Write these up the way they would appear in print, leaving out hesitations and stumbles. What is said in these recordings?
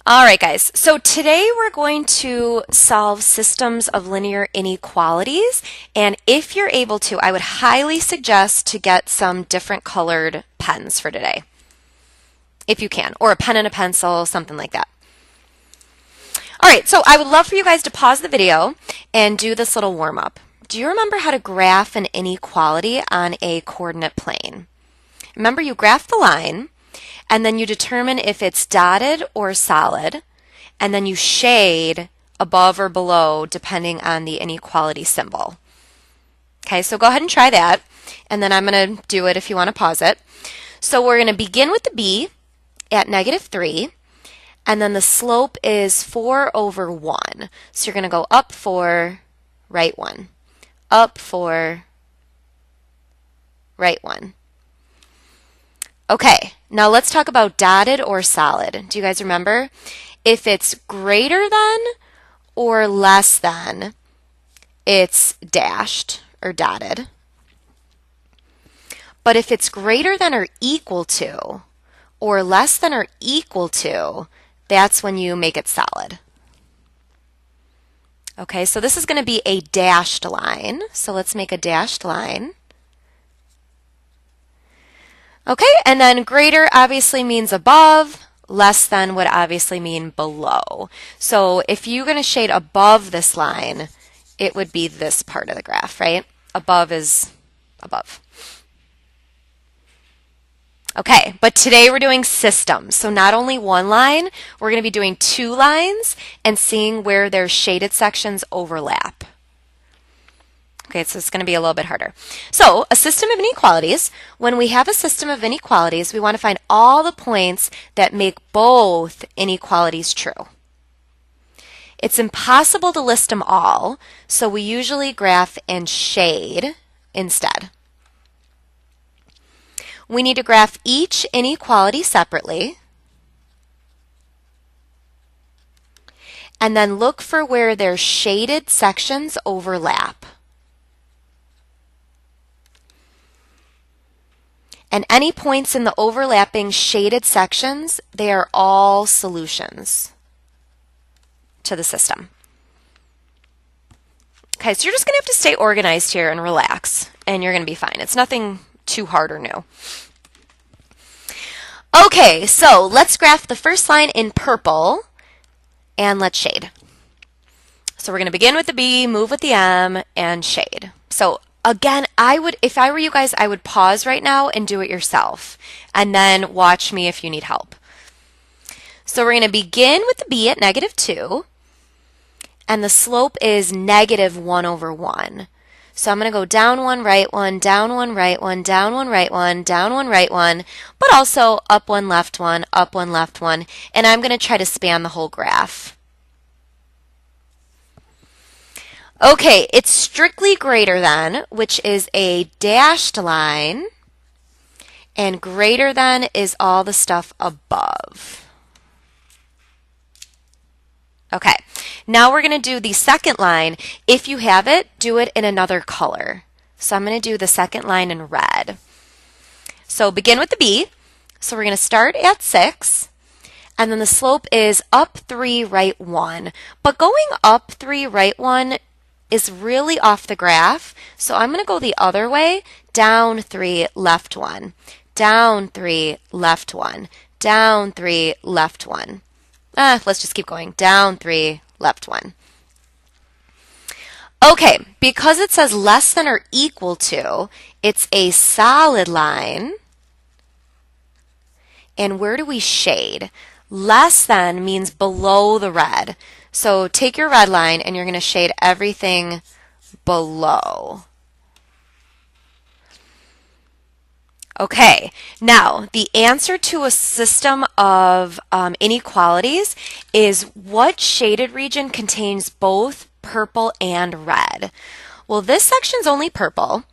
All right, guys. So today we're going to solve systems of linear inequalities. And if you're able to, I would highly suggest to get some different colored pens for today, if you can, or a pen and a pencil, something like that. All right, so I would love for you guys to pause the video and do this little warm-up. Do you remember how to graph an inequality on a coordinate plane? Remember, you graph the line, and then you determine if it's dotted or solid, and then you shade above or below depending on the inequality symbol. Okay, so go ahead and try that, and then I'm going to do it if you want to pause it. So we're going to begin with the b at -3, and then the slope is 4/1. So you're going to go up 4, right 1, up 4, right 1. Okay, now let's talk about dotted or solid. Do you guys remember? If it's greater than or less than, it's dashed or dotted. But if it's greater than or equal to or less than or equal to, that's when you make it solid. Okay, so this is going to be a dashed line. So let's make a dashed line. Okay, and then greater obviously means above, less than would obviously mean below. So if you're going to shade above this line, it would be this part of the graph, right? Above is above. Okay, but today we're doing systems. So not only one line, we're going to be doing 2 lines and seeing where their shaded sections overlap. Okay, so it's going to be a little bit harder. So a system of inequalities, when we have a system of inequalities, we want to find all the points that make both inequalities true. It's impossible to list them all, so we usually graph and shade instead. We need to graph each inequality separately, and then look for where their shaded sections overlap. And any points in the overlapping shaded sections, they are all solutions to the system. Okay, so you're just going to have to stay organized here and relax, and you're going to be fine. It's nothing too hard or new. Okay, so let's graph the first line in purple, and let's shade. So we're going to begin with the B, move with the M, and shade. So again, if I were you guys, I would pause right now and do it yourself, and then watch me if you need help. So we're going to begin with the B at -2, and the slope is -1/1. So I'm going to go down 1, right 1, down 1, right 1, down 1, right 1, down 1, right 1, but also up 1, left 1, up 1, left 1, and I'm going to try to span the whole graph. Okay, it's strictly greater than, which is a dashed line, and greater than is all the stuff above. Okay, now we're going to do the second line. If you have it, do it in another color. So I'm going to do the second line in red. So begin with the B. So we're going to start at 6. And then the slope is up 3, right 1. But going up 3, right 1 is really off the graph. So I'm going to go the other way, down 3, left 1, down 3, left 1, down 3, left 1. Let's just keep going, down 3, left 1. Okay, because it says less than or equal to, it's a solid line. And where do we shade? Less than means below the red. So take your red line and you're going to shade everything below. Okay, now the answer to a system of inequalities is what shaded region contains both purple and red. Well, this section's only purple,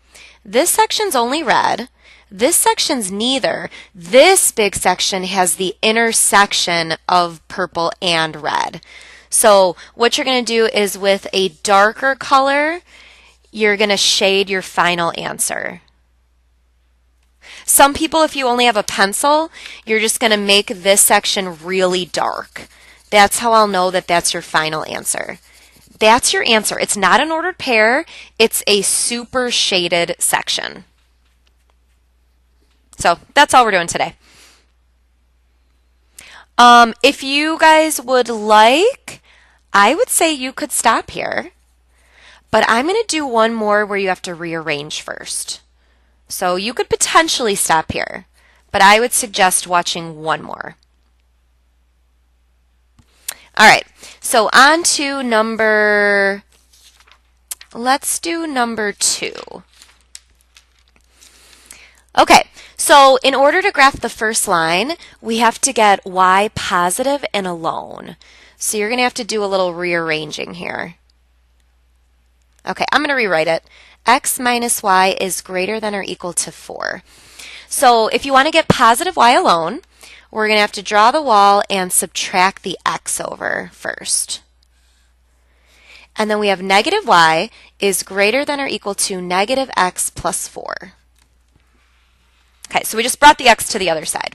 this section's only red, this section's neither. This big section has the intersection of purple and red. So what you're going to do is with a darker color, you're going to shade your final answer. Some people, if you only have a pencil, you're just going to make this section really dark. that's how I'll know that that's your final answer. That's your answer. It's not an ordered pair. It's a super shaded section. So that's all we're doing today. If you guys would like, I would say you could stop here, but I'm going to do one more where you have to rearrange first. So you could potentially stop here, but I would suggest watching one more. All right, so on to let's do number 2. Okay, so in order to graph the first line, we have to get y positive and alone. So you're going to have to do a little rearranging here. Okay, I'm going to rewrite it. X minus y is greater than or equal to 4. So if you want to get positive y alone, we're going to have to draw the wall and subtract the x over first. And then we have negative y is greater than or equal to negative x plus 4. Okay, so we just brought the x to the other side.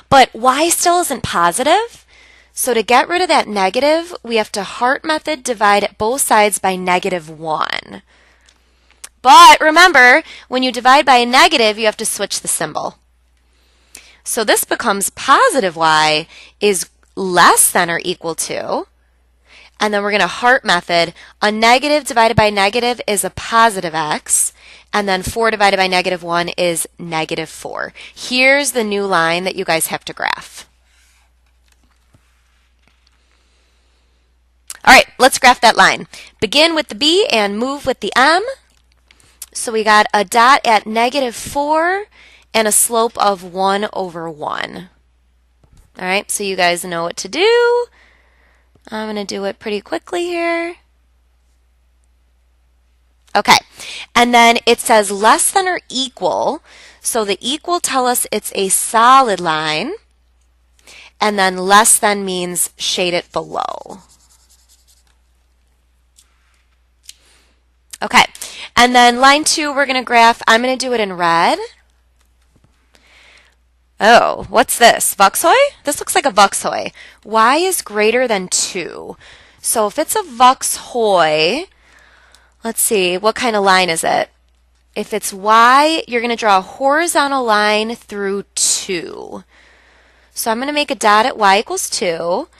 But y still isn't positive, so to get rid of that negative, we have to Hart method divide both sides by -1. But remember, when you divide by a negative, you have to switch the symbol. So this becomes positive y is less than or equal to, and then we're going to Hart method. A negative divided by negative is a positive x, and then 4 divided by -1 is -4. Here's the new line that you guys have to graph. All right, let's graph that line. Begin with the B and move with the M. So we got a dot at -4 and a slope of 1/1. All right, so you guys know what to do. I'm going to do it pretty quickly here. Okay, and then it says less than or equal. So the equal tell us it's a solid line, and then less than means shade it below. Okay, and then line 2 we're going to graph. I'm going to do it in red. Oh, what's this? Vuxhoy? This looks like a Vuxhoy. Y is greater than 2. So if it's a Vuxhoy, let's see, what kind of line is it? If it's Y, you're going to draw a horizontal line through 2. So I'm going to make a dot at Y equals 2,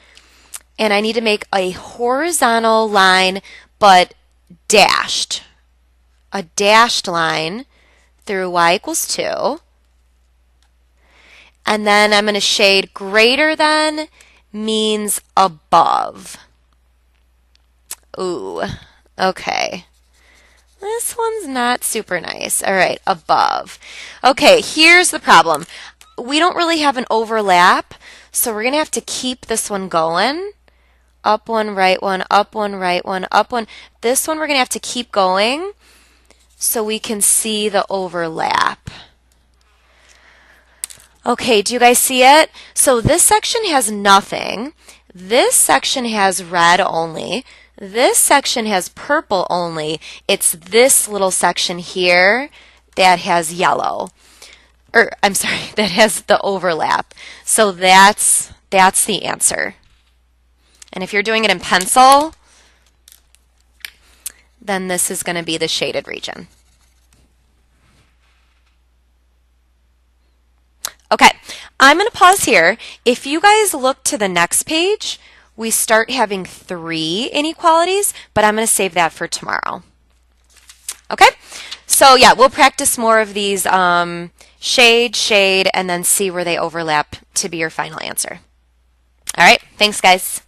and I need to make a horizontal line, but dashed. A dashed line through Y equals 2. And then I'm going to shade greater than means above. Ooh, okay. This one's not super nice. All right, above. Okay, here's the problem. We don't really have an overlap, so we're going to have to keep this one going. Up one, right one, up one, right one, up one. This one we're going to have to keep going so we can see the overlap. Okay, do you guys see it? So this section has nothing. This section has red only. This section has purple only. It's this little section here that has yellow. Or, I'm sorry, that has the overlap. So that's the answer. And if you're doing it in pencil, then this is going to be the shaded region. Okay, I'm going to pause here. If you guys look to the next page, we start having 3 inequalities, but I'm going to save that for tomorrow. Okay, so yeah, we'll practice more of these shade, and then see where they overlap to be your final answer. All right, thanks guys.